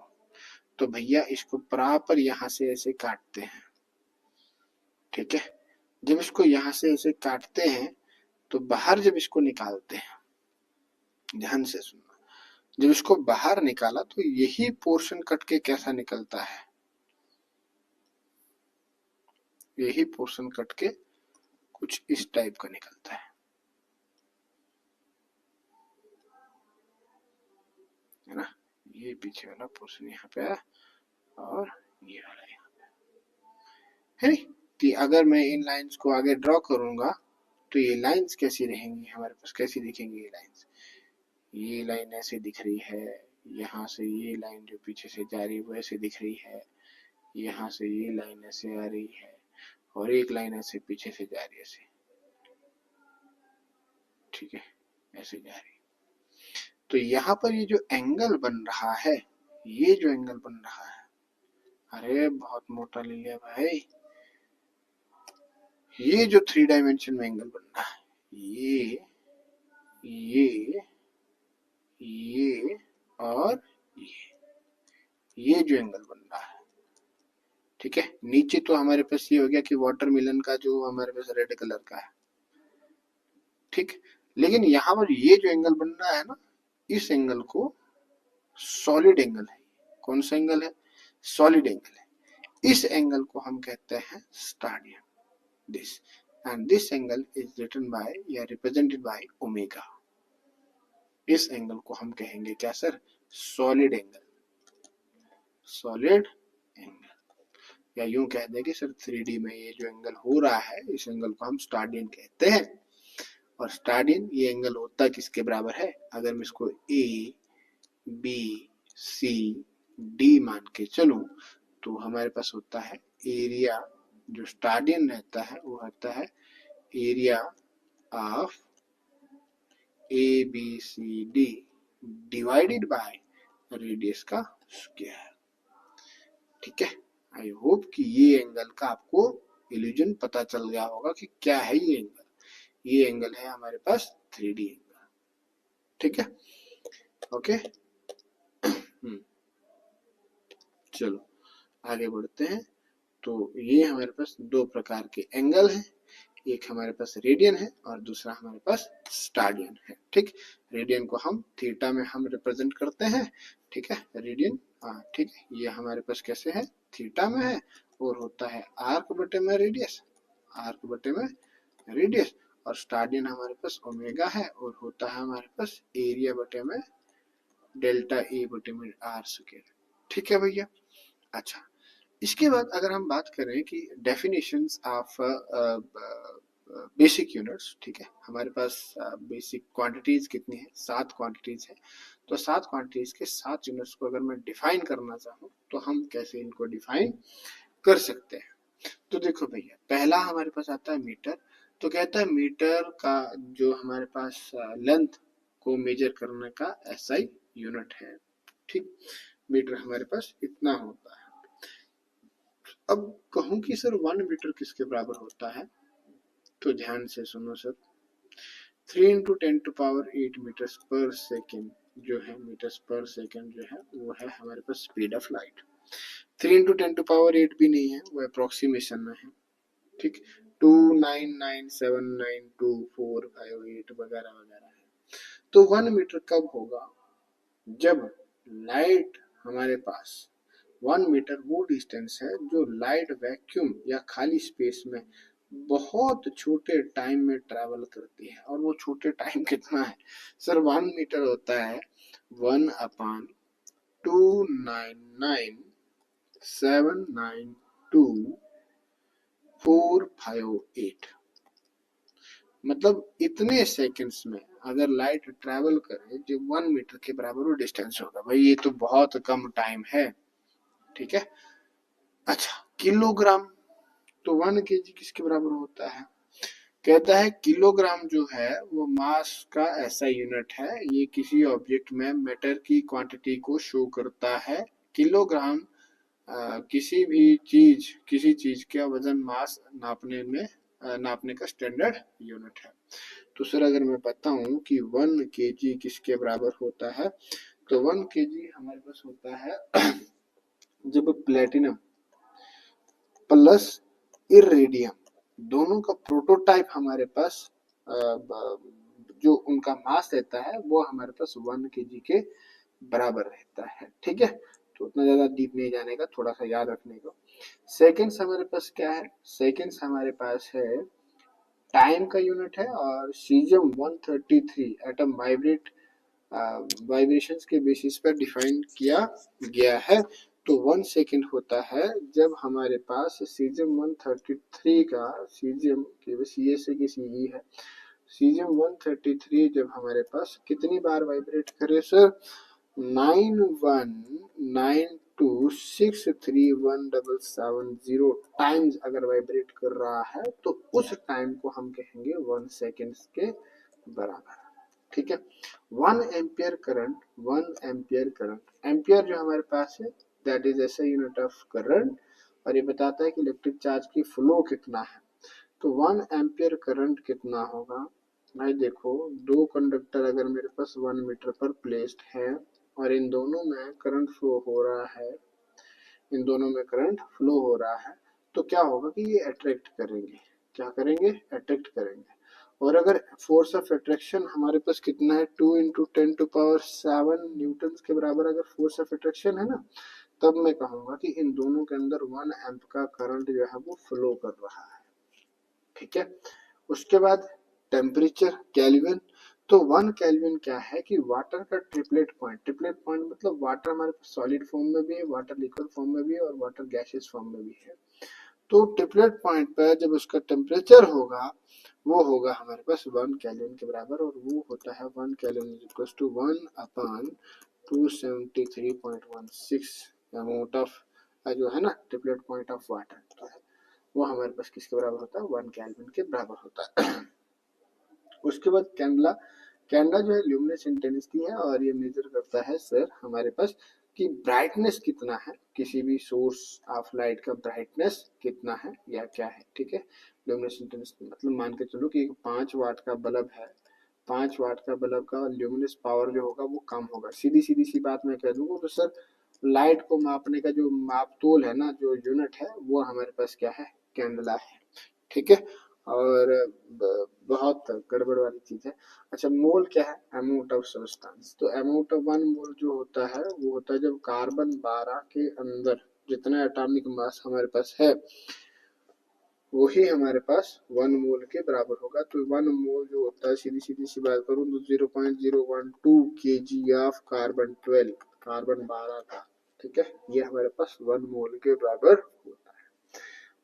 तो भैया इसको प्रॉपर यहाँ से ऐसे काटते हैं, ठीक है। जब इसको यहाँ से ऐसे काटते हैं तो बाहर जब इसको निकालते हैं, ध्यान से सुनना, जब इसको बाहर निकाला तो यही पोर्शन कट के कैसा निकलता है, यही पोर्शन कट के कुछ इस टाइप का निकलता है ना। ये पीछे वाला पोर्शन यहाँ पे है और ये वाला यहाँ पे है। कि अगर मैं इन लाइंस को आगे ड्रॉ करूंगा तो ये लाइंस कैसी रहेंगी हमारे पास, कैसी दिखेंगी ये लाइंस, ये लाइन ऐसे दिख रही है, यहाँ से ये लाइन जो पीछे से जा रही है वो ऐसे दिख रही है, यहाँ से ये लाइन ऐसे आ रही है, और एक लाइन ऐसे पीछे से जा रही है ऐसे, ठीक है, ऐसे जा रही है। तो यहाँ पर ये जो एंगल बन रहा है, ये जो एंगल बन रहा है, अरे बहुत मोटा ले लिया भाई, ये जो 3 डायमेंशन में एंगल बन रहा है, ये और ये जो एंगल बन रहा है, ठीक है। नीचे तो हमारे पास ये हो गया कि वाटरमेलन का जो हमारे पास रेड कलर का है, ठीक। लेकिन यहाँ पर ये जो एंगल बन रहा है ना, इस एंगल को सॉलिड एंगल है। कौन सा एंगल है, सॉलिड एंगल है। इस एंगल को हम कहते हैं steradian, this, and this angle is written by या रिप्रेजेंटेड बाय ओमेगा। इस एंगल को हम कहेंगे क्या sir, solid angle, solid angle, या यूं कह दें कि सर 3D में ये जो एंगल हो रहा है इस एंगल को हम स्टाडियन कहते हैं। और स्टाडियन ये एंगल होता किसके बराबर है, अगर मैं इसको ए बी सी डी मान के चलूं तो हमारे पास होता है एरिया, जो स्टाडियन रहता है वो होता है area of A B C D divided by radius का स्क्वायर, ठीक है। आई होप कि ये एंगल का आपको इल्यूजन पता चल गया होगा कि क्या है ये एंगल। ये एंगल है हमारे पास 3D एंगल, ठीक है, ओके। चलो आगे बढ़ते हैं। तो ये हमारे पास 2 प्रकार के एंगल हैं, एक हमारे पास रेडियन है और दूसरा हमारे पास स्टाडियन है, ठीक। रेडियन को हम थीटा में हम रिप्रेजेंट करते हैं, ठीक है, रेडियन, हाँ ठीक है। ये हमारे पास कैसे है, थीटा में है, और होता है आर्क बटे में रेडियस, आर्क बटे में रेडियस। और स्टाडियन हमारे पास ओमेगा है और होता है हमारे पास एरिया बटे में डेल्टा ए बटे में आर स्क्वायर। ठीक है भैया। अच्छा, इसके बाद अगर हम बात करें कि डेफिनेशंस ऑफ बेसिक यूनिट्स, ठीक है, हमारे पास बेसिक क्वांटिटीज कितनी है, 7 क्वांटिटीज है। तो 7 क्वांटिटीज के 7 यूनिट्स को अगर मैं डिफाइन करना चाहूँ तो हम कैसे इनको डिफाइन कर सकते हैं। तो देखो भैया, पहला हमारे पास आता है मीटर। तो कहता है मीटर का जो हमारे पास लेंथ को मेजर करने का एसआई यूनिट है। ठीक, मीटर हमारे पास इतना होता है। अब कहूं कि सर 1 मीटर किसके बराबर होता है, तो ध्यान से सुनो सर। 3 इंटू 10⁸ मीटर्स पर सेकेंड जो है, मीटर्स पर सेकेंड जो है वो है हमारे पास स्पीड ऑफ लाइट। 3 इंटू 10⁸ भी नहीं है, वो अप्रोक्सीमेशन में है। ठीक, 299792458 वगैरह वगैरह है। तो 1 मीटर कब होगा, जब लाइट हमारे पास 1 मीटर वो डिस्टेंस है जो लाइट वैक्यूम या खाली स्पेस में बहुत छोटे टाइम में ट्रैवल करती है। और वो छोटे टाइम कितना है सर, 1 मीटर होता है 1/299792458। मतलब इतने सेकंड्स में अगर लाइट ट्रैवल करे जो 1 मीटर के बराबर वो डिस्टेंस होगा। भाई ये तो बहुत कम टाइम है। ठीक है। अच्छा, किलोग्राम, तो 1 केजी किसके बराबर होता है, कहता है किलोग्राम जो है वो मास का ऐसा यूनिट है, ये किसी ऑब्जेक्ट में मैटर की क्वांटिटी को शो करता है। किलोग्राम किसी चीज का वजन मास नापने का स्टैंडर्ड यूनिट है। तो सर अगर मैं बताऊं कि 1 केजी किसके बराबर होता है, तो 1 केजी हमारे पास होता है जब प्लेटिनम प्लस इरेडियम दोनों का प्रोटोटाइप हमारे पास जो उनका मास रहता है वो हमारे पास 1 केजी के बराबर रहता है। ठीक है, तो उतना ज्यादा डीप नहीं जाने का, थोड़ा सा याद रखने को। सेकेंड्स हमारे पास क्या है, सेकेंड्स हमारे पास है टाइम का यूनिट है, और सीजियम 133 एटम वाइब्रेशंस के बेसिस पर डिफाइन किया गया है। तो 1 सेकेंड होता है जब हमारे पास सीजियम 133 का, सीजियम की सी से की सी है, सीजियम 133 जब हमारे पास कितनी बार वाइब्रेट करे सर, 9192631770 टाइम्स अगर वाइब्रेट कर रहा है तो उस टाइम को हम कहेंगे 1 सेकेंड के बराबर। ठीक है। 1 ampere current, 1 ampere current, ampere जो हमारे पास है दैट इज ऐसा यूनिट ऑफ करंट, और ये बताता है कि इलेक्ट्रिक चार्ज की फ्लो कितना है। तो 1 एम्पियर करंट कितना होगा भाई, देखो दो कंडक्टर अगर मेरे पास 1 मीटर पर प्लेस्ड है और इन दोनों में करंट फ्लो हो रहा है, इन दोनों में करंट फ्लो हो रहा है, तो क्या होगा कि ये अट्रैक्ट करेंगे, क्या करेंगे, अट्रैक्ट करेंगे। और अगर फोर्स ऑफ अट्रैक्शन हमारे पास कितना है, 2 इंटू 10⁷ न्यूटन के बराबर अगर फोर्स ऑफ अट्रैक्शन है ना, तब मैं कहूंगा कि इन दोनों के अंदर 1 एम्प का करंट जो है वो फ्लो कर रहा है। ठीक है। उसके बाद टेम्परेचर केल्विन, तो 1 केल्विन क्या है कि वाटर का ट्रिपलेट पॉइंट, ट्रिपलेट पॉइंट मतलब वाटर हमारे पास सॉलिड फॉर्म में भी है, वाटर लिक्विड फॉर्म में भी है और वाटर गैसियस फॉर्म में भी है। तो ट्रिपलेट पॉइंट पर जब उसका टेम्परेचर होगा वो होगा हमारे पास 1 केल्विन के बराबर, और वो होता है 1 kelvin is equal to 1/273.16 amount of जो है ना ट्रिपलेट पॉइंट ऑफ वाटर, तो है वो हमारे पास किसके बराबर होता है, 1 केल्विन के बराबर होता है। उसके बाद कैंडला, कैंडला जो है ल्यूमिनेस इंटेंसिटी है, और ये मेजर करता है सर हमारे पास कि ब्राइटनेस कितना है, किसी भी सोर्स ऑफ लाइट का ब्राइटनेस कितना है या क्या है। ठीक है, ल्यूमिनेस इंटेंसिटी मतलब मान के चलो कि 5 वाट का बल्ब है, 5 वाट का बल्ब का ल्यूमिनस पावर जो होगा वो कम होगा। सीधी सीधी सी बात मैं कह दूंगा तो सर लाइट को मापने का जो माप तोल है ना, जो यूनिट है वो हमारे पास क्या है, कैंडला है। ठीक है, और बहुत गड़बड़ वाली चीज है। अच्छा, मोल क्या है, अमाउंट ऑफ सब्सटेंस, तो अमाउंट ऑफ 1 मोल जो होता है वो होता है जब कार्बन 12 के अंदर जितना एटॉमिक मास हमारे पास है वही हमारे पास 1 मोल के बराबर होगा। तो 1 मोल जो होता है, सीधी सीधी सी बात करूं तो 0.012 kg ऑफ कार्बन 12, कार्बन 12 का, ठीक है, ये हमारे पास 1 मोल के बराबर होता है।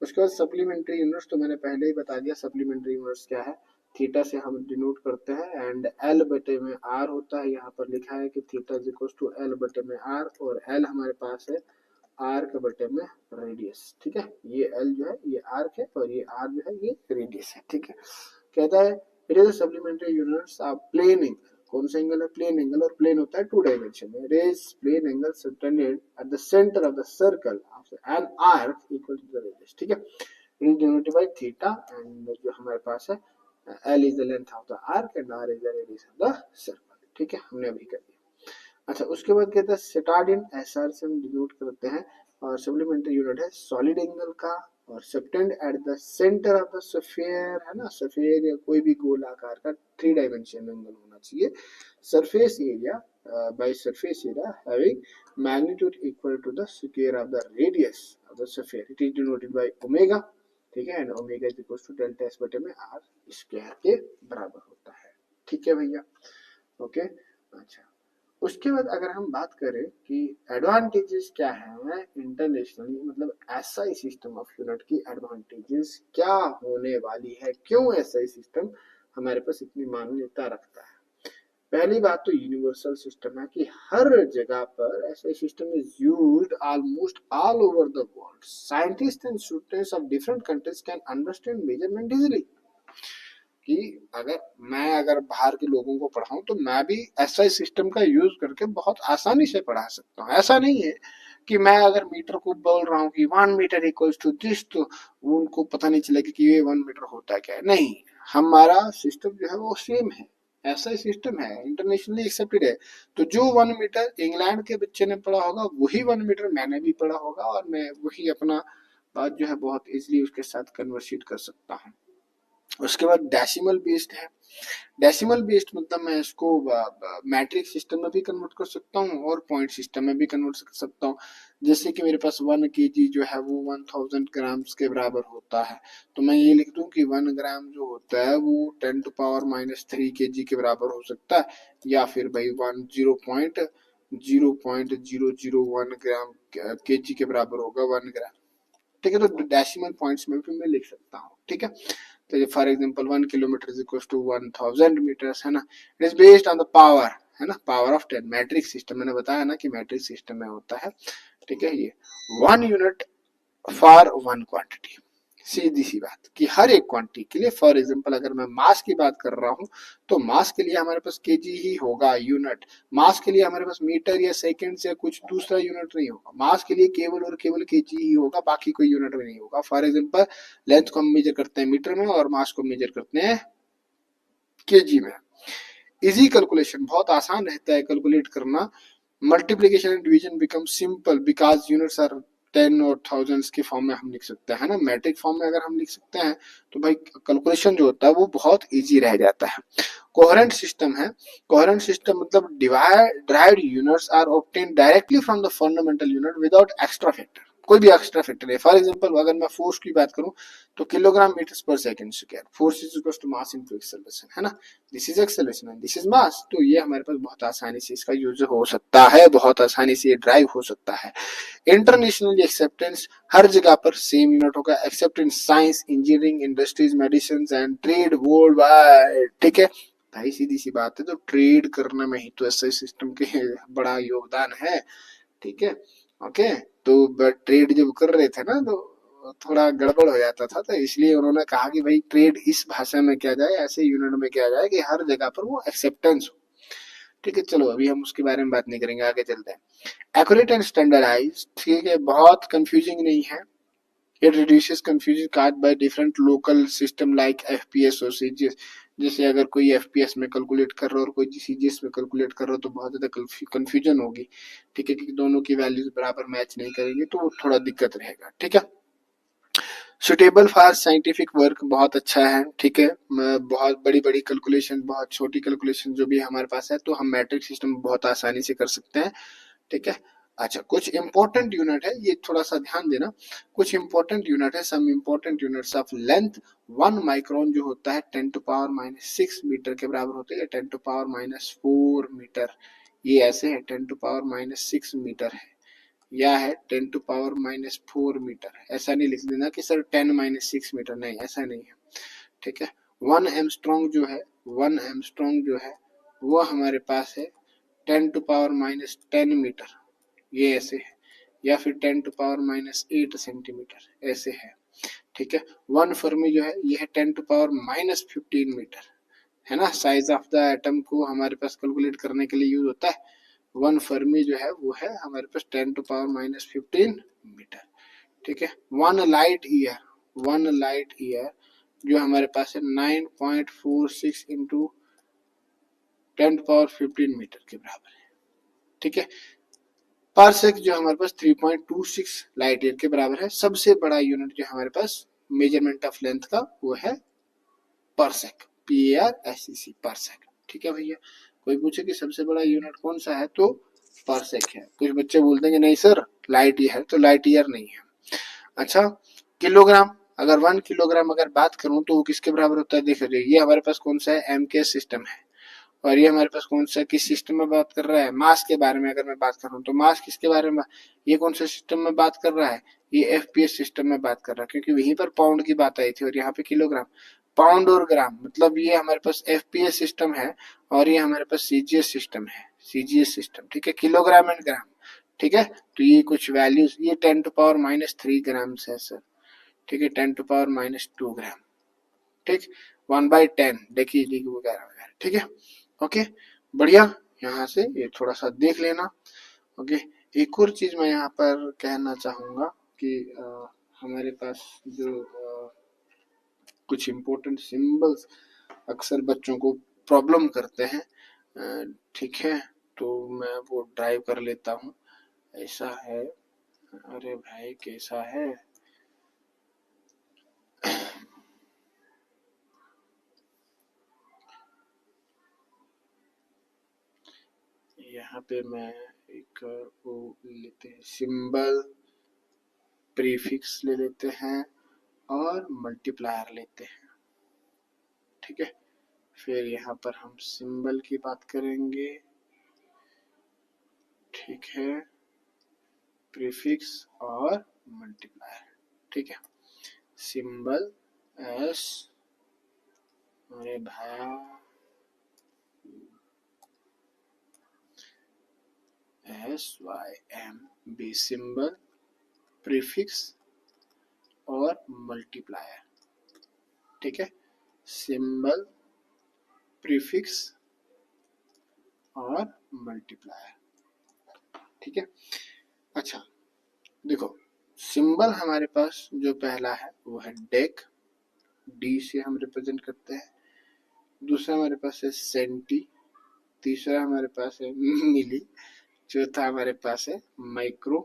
उसके बाद सप्लीमेंट्री यूनिट्स तो मैंने पहले ही बता दिया, सप्लीमेंट्री यूनिट्स क्या है, थीटा से हम डिनोट करते हैं एंड एल बटे में आर होता है। यहाँ पर लिखा है कि theta is equal to L बटे में आर, और एल हमारे पास है आर के बटे में रेडियस, ठीक है, ये एल जो है ये आर है और ये आर जो है ये रेडियस है, ठीक है। कहता है it is supplementary units of plane angle, कौन सा एंगल है, प्लेन एंगल, और प्लेन होता है 2 डायमेंशन में। It is plane angle subtended at the centre of the circle of an arc equal to the radius, ठीक है। It is denoted by theta and जो हमारे पास है L is the length of the arc and R is the radius of the circle, ठीक है, हमने अभी कर दिया। अच्छा, उसके बाद कहते हैं सेटार्डिन, एसआर से हम डिनोट करते हैं, और सप्लीमेंट्री यूनिट है सॉलिड एंगल का, और subtend eight the centre of the sphere, है ना, स्फीयर या कोई भी गोल आकार का 3 डायमेंशन एंगल होना चाहिए। Surface area by surface area having magnitude equal to the square of the radius of the sphere, it is denoted by omega, ठीक है, and omega is equal to delta S बटे में are square के बराबर होता है, ठीक है भैया, ओके। अच्छा, उसके बाद अगर हम बात करें कि एडवांटेजेस क्या है इंटरनेशनली, मतलब एसआई सिस्टम ऑफ यूनिट की एडवांटेजेस क्या होने वाली है, क्यों एसआई सिस्टम हमारे पास इतनी मान्यता रखता है। पहली बात तो यूनिवर्सल सिस्टम है कि हर जगह पर SI system is used almost all over the world, scientist and students of different countries can understand measurement easily, कि अगर बाहर के लोगों को पढ़ाऊं तो मैं भी एसआई सिस्टम का यूज करके बहुत आसानी से पढ़ा सकता हूँ। ऐसा नहीं है कि मैं अगर मीटर को बोल रहा हूँ कि 1 मीटर इक्वल्स टू दिस, तो उनको पता नहीं चलेगा कि ये 1 मीटर होता क्या है, नहीं, हमारा सिस्टम जो है वो सेम है, ऐसा ही सिस्टम है, इंटरनेशनली एक्सेप्टेड है। तो जो 1 मीटर इंग्लैंड के बच्चे ने पढ़ा होगा वही 1 मीटर मैंने भी पढ़ा होगा, और मैं वही अपना बात जो है बहुत इजीली उसके साथ कन्वर्सेट कर सकता हूँ। उसके बाद डेसिमल बेस्ड है, डेसिमल बेस्ड मतलब मैं इसको मैट्रिक सिस्टम में भी कन्वर्ट कर सकता हूँ और पॉइंट सिस्टम में भी कन्वर्ट कर सकता हूँ। जैसे कि मेरे पास 1 kg जो है वो 1000 ग्राम्स के बराबर होता है, तो मैं ये लिख दूं कि 1 ग्राम जो होता है वो 10⁻³ kg के बराबर हो सकता है, या फिर भाई 0.0001 ग्राम kg के बराबर होगा 1 ग्राम, ठीक है। तो डेसिमल पॉइंट्स में भी मैं लिख सकता हूँ, ठीक है। तो for example 1 kilometre is equal to 1000 metres, है ना, it is based on the power, है ना, पावर ऑफ 10, मैट्रिक सिस्टम, मैंने बताया ना कि मैट्रिक सिस्टम में होता है, ठीक है। ये 1 यूनिट फॉर 1 क्वांटिटी, सीधी सी बात कि हर एक क्वांटिटी के लिए, फॉर एग्जांपल अगर मैं मास की बात कर रहा हूँ तो मास के लिए हमारे पास केजी ही होगा यूनिट, मास के लिए हमारे पास मीटर या सेकंड या कुछ दूसरा यूनिट नहीं होगा, मास के लिए केवल और केवल केजी ही होगा, बाकी कोई यूनिट भी नहीं होगा। फॉर एग्जांपल लेंथ को हम मेजर करते हैं मीटर में और मास को मेजर करते हैं केजी में। इजी कैलकुलेशन, बहुत आसान रहता है कैलकुलेट करना, multiplication and division become simple because units are 10 और थाउजेंड्स के फॉर्म में हम लिख सकते हैं, ना, मैट्रिक फॉर्म में अगर हम लिख सकते हैं तो भाई कैलकुलेशन जो होता है वो बहुत इजी रह जाता है। कोहेरेंट सिस्टम है, कोहेरेंट सिस्टम मतलब derived units are obtained directly from the fundamental unit without extra factor, कोई भी एक्स्ट्रा फैक्टर है। फॉर एग्जांपल अगर मैं फोर्स की बात करूं तो किलोग्राम मीटर्स पर second square, force is equal to mass into acceleration, है ना, this is acceleration and this is mass, तो ये हमारे पास बहुत आसानी से इसका यूज हो सकता है, बहुत आसानी से ये ड्राइव हो सकता है। इंटरनेशनली एक्सेप्टेंस, हर जगह पर सेम यूनिट होगा accept in science, engineering, industries, medicine and trade world wide, ठीक है भाई, सीधी सी बात है। तो ट्रेड करने में ही तो ऐसे सिस्टम के बड़ा योगदान है, ठीक है, ओके। तो ट्रेड जब कर रहे थे ना तो थोड़ा गड़बड़ हो जाता था, तो इसलिए उन्होंने कहा कि भाई ट्रेड इस भाषा में किया जाए, ऐसे यूनिट में किया जाए कि हर जगह पर वो एक्सेप्टेंस हो, ठीक है। चलो अभी हम उसके बारे में बात नहीं करेंगे, आगे चलते हैं। एक्यूरेट एंड स्टैंडर्डाइज, ठीक है, बहुत कंफ्यूजिंग नहीं है, it reduces confusion cause by different local system like FPS और सीजीएस। जैसे अगर कोई एफपीएस में कैलकुलेट कर रहा हो और कोई सीजीएस में कैलकुलेट कर रहा हो तो बहुत ज्यादा कंफ्यूजन होगी, ठीक है, क्योंकि दोनों की वैल्यूज बराबर मैच नहीं करेंगे तो थोड़ा दिक्कत रहेगा, ठीक है। सुटेबल फॉर साइंटिफिक वर्क, बहुत अच्छा है, ठीक है, बहुत बड़ी बड़ी कैलकुलेशन, बहुत छोटी कैलकुलेशन जो भी हमारे पास है तो हम मैट्रिक सिस्टम बहुत आसानी से कर सकते हैं, ठीक है। अच्छा, कुछ इंपॉर्टेंट यूनिट है, ये थोड़ा सा ध्यान देना। कुछ इंपॉर्टेंट यूनिट है, some important units of length. 1 micron जो होता है 10⁻⁻6 मीटर के बराबर होता है, 10⁻⁴ मीटर। ये ऐसे है 10⁻⁻6 मीटर है, या है 10⁻⁴ मीटर। ऐसा नहीं लिख देना कि सर 10⁻6 मीटर, नहीं, ऐसा नहीं है, ठीक है। 1 एमस्ट्रॉन्ग जो है, 1 एमस्ट्रॉन्ग जो है वो हमारे पास है 10⁻10 मीटर, ये ऐसे है, या फिर 10⁻8 सेंटीमीटर ऐसे है, ठीक है। 1 फर्मी जो है ये है 10⁻15 मीटर, है ना। साइज ऑफ द एटम को हमारे पास कैलकुलेट करने के लिए यूज होता है। 1 फर्मी जो है वो है हमारे पास 10⁻15 मीटर, ठीक है। 1 लाइट ईयर, 1 लाइट ईयर जो हमारे पास है 9.46 इंटू 10⁻15 मीटर के बराबर है, ठीक है। पारसेक जो हमारे पास 3.26 लाइट ईयर के बराबर है। सबसे बड़ा यूनिट जो हमारे पास मेजरमेंट ऑफ लेंथ का वो है परसेक, PARSEC, परसेक, ठीक है भैया। कोई पूछे कि सबसे बड़ा यूनिट कौन सा है, तो परसेक है। कुछ बच्चे बोलते हैं कि नहीं सर लाइट ईयर है, तो लाइट ईयर नहीं है। अच्छा, किलोग्राम, अगर 1 किलोग्राम अगर बात करूं तो वो किसके बराबर होता है, देखिए ये हमारे पास कौन सा है, MK सिस्टम है। और ये हमारे पास कौन सा किस सिस्टम में बात कर रहा है, मास के बारे में अगर मैं बात कर रहा हूँ तो मास किसके बारे में, ये कौन सा सिस्टम में बात कर रहा है, ये FPS सिस्टम में बात कर रहा है, क्योंकि वहीं पर पाउंड की बात आई थी और यहाँ पे किलोग्राम। पाउंड और ग्राम, मतलब ये हमारे पास FPS सिस्टम है और ये हमारे पास CGS सिस्टम है, CGS सिस्टम, ठीक है। किलोग्राम एंड ग्राम, ठीक है। तो ये कुछ वैल्यूज, ये 10⁻³ ग्राम है सर, ठीक है, 10⁻² ग्राम, ठीक। 1/10 देखिए वगैरह वगैरह, ठीक है, ओके, बढ़िया। यहाँ से ये थोड़ा सा देख लेना, ओके। एक और चीज मैं यहाँ पर कहना चाहूंगा कि हमारे पास जो कुछ इम्पोर्टेंट सिंबल्स अक्सर बच्चों को प्रॉब्लम करते हैं, ठीक है, तो मैं वो ड्राइव कर लेता हूँ। ऐसा है, अरे भाई कैसा है, यहाँ पे मैं एक वो लेते हैं सिंबल, प्रीफिक्स ले लेते हैं और मल्टीप्लायर लेते हैं, ठीक है। फिर यहाँ पर हम सिंबल की बात करेंगे, ठीक है, प्रीफिक्स और मल्टीप्लायर, ठीक है। सिंबल एस, अरे भाई SYMB, सिंबल, प्रीफिक्स और मल्टीप्लायर, ठीक है। सिंबल, प्रीफिक्स और मल्टीप्लायर, ठीक है। अच्छा देखो, सिंबल हमारे पास जो पहला है वो है डेक, D से हम रिप्रेजेंट करते हैं। दूसरा हमारे पास है सेंटी, तीसरा हमारे पास है मिली, चौथा हमारे पास है माइक्रो,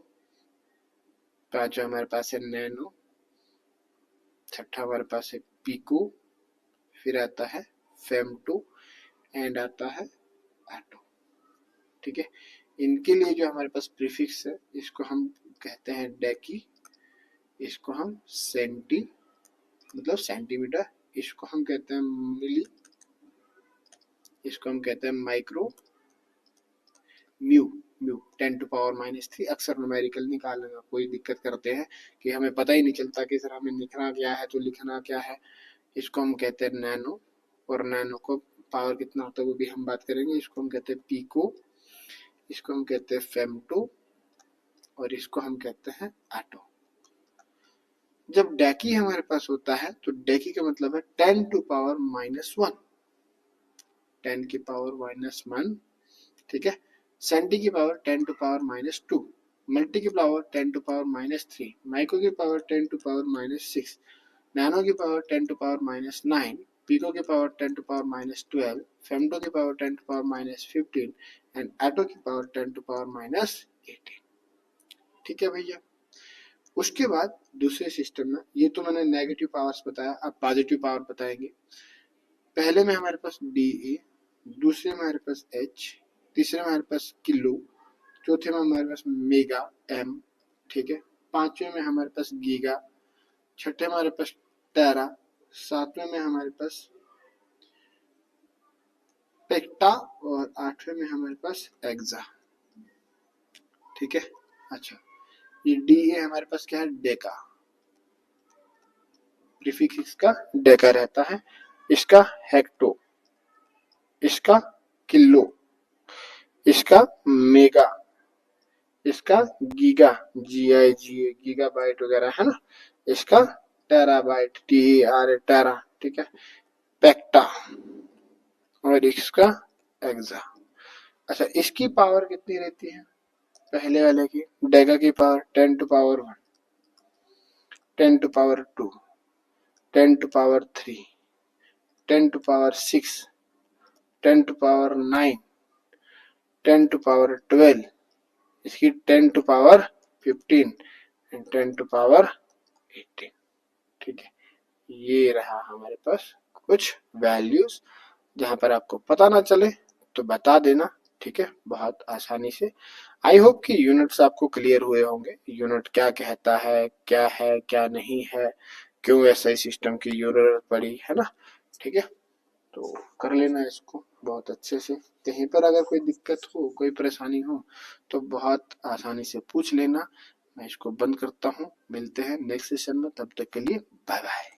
पांचवा हमारे पास है नैनो, छठा हमारे पास है पिको, फिर आता है फेमटो एंड आता है एटो, ठीक है। इनके लिए जो हमारे पास प्रीफिक्स है इसको हम कहते हैं डेकी, इसको हम सेंटी मतलब सेंटीमीटर, इसको हम कहते हैं मिली, इसको हम कहते हैं माइक्रो, म्यू, म्यू 10⁻³ अक्सर न्यूमेरिकल निकालने में कोई दिक्कत करते हैं कि हमें पता ही नहीं चलता कि सर हमें लिखना क्या है तो लिखना क्या है। इसको हम कहते हैं नैनो, और नैनो को पावर कितना होता है वो भी हम बात करेंगे। इसको हम कहते हैं पिको, इसको हम कहते हैं फेमटो और इसको हम कहते हैं एटो। जब डेकी हमारे पास होता है तो डेकी का मतलब है 10⁻⁻1, 10⁻⁻1, ठीक है। सेंटी की पावर 10⁻⁻2, मल्टी की पावर 10⁻⁻3, माइक्रो की पावर 10⁻⁻6, नैनो की पावर 10⁻⁻9, पिको की पावर 10⁻⁻12, फेमटो की पावर 10⁻⁻15 एंड एटो की पावर 10⁻⁻18, ठीक है भैया। उसके बाद दूसरे सिस्टम में, ये तो मैंने नेगेटिव पावर्स बताया, अब पॉजिटिव पावर बताएंगे। पहले में हमारे पास DA, दूसरे में हमारे पास H, तीसरे में हमारे पास किलो, चौथे में हमारे पास मेगा एम, ठीक है। पांचवें में हमारे पास गीगा, छठे में हमारे पास टेरा, सातवें में हमारे पास पेक्टा और आठवें में हमारे पास एक्सा, ठीक है। अच्छा, ये डी ए हमारे पास क्या है, डेका, प्रीफिक्स इसका डेका रहता है। इसका हेक्टो, इसका किलो, इसका मेगा, इसका गीगा, GIGA गीगा बाइट वगैरह है ना, इसका टेराबाइट, TERA टेरा, ठीक है। पेक्टा और इसका एक्सा। अच्छा, इसकी पावर कितनी रहती है, पहले वाले की डेगा की power 10 to power 1, 10 to power 2, 10 to power 3, 10 to power 6, 10 to power 9, 10 to power 12, इसकी 10 to power 15 and 10 to power 18, ठीक है। ये रहा हमारे पास कुछ वैल्यूज, जहां पर आपको पता ना चले तो बता देना, ठीक है, बहुत आसानी से। आई होप कि यूनिट्स आपको क्लियर हुए होंगे, यूनिट क्या कहता है क्या नहीं है, क्यों ऐसा सिस्टम की जरूरत पड़ी, है ना, ठीक है। तो कर लेना इसको बहुत अच्छे से। कहीं पर अगर कोई दिक्कत हो, कोई परेशानी हो तो बहुत आसानी से पूछ लेना। मैं इसको बंद करता हूँ, मिलते हैं नेक्स्ट सेशन में, तब तक के लिए बाय बाय।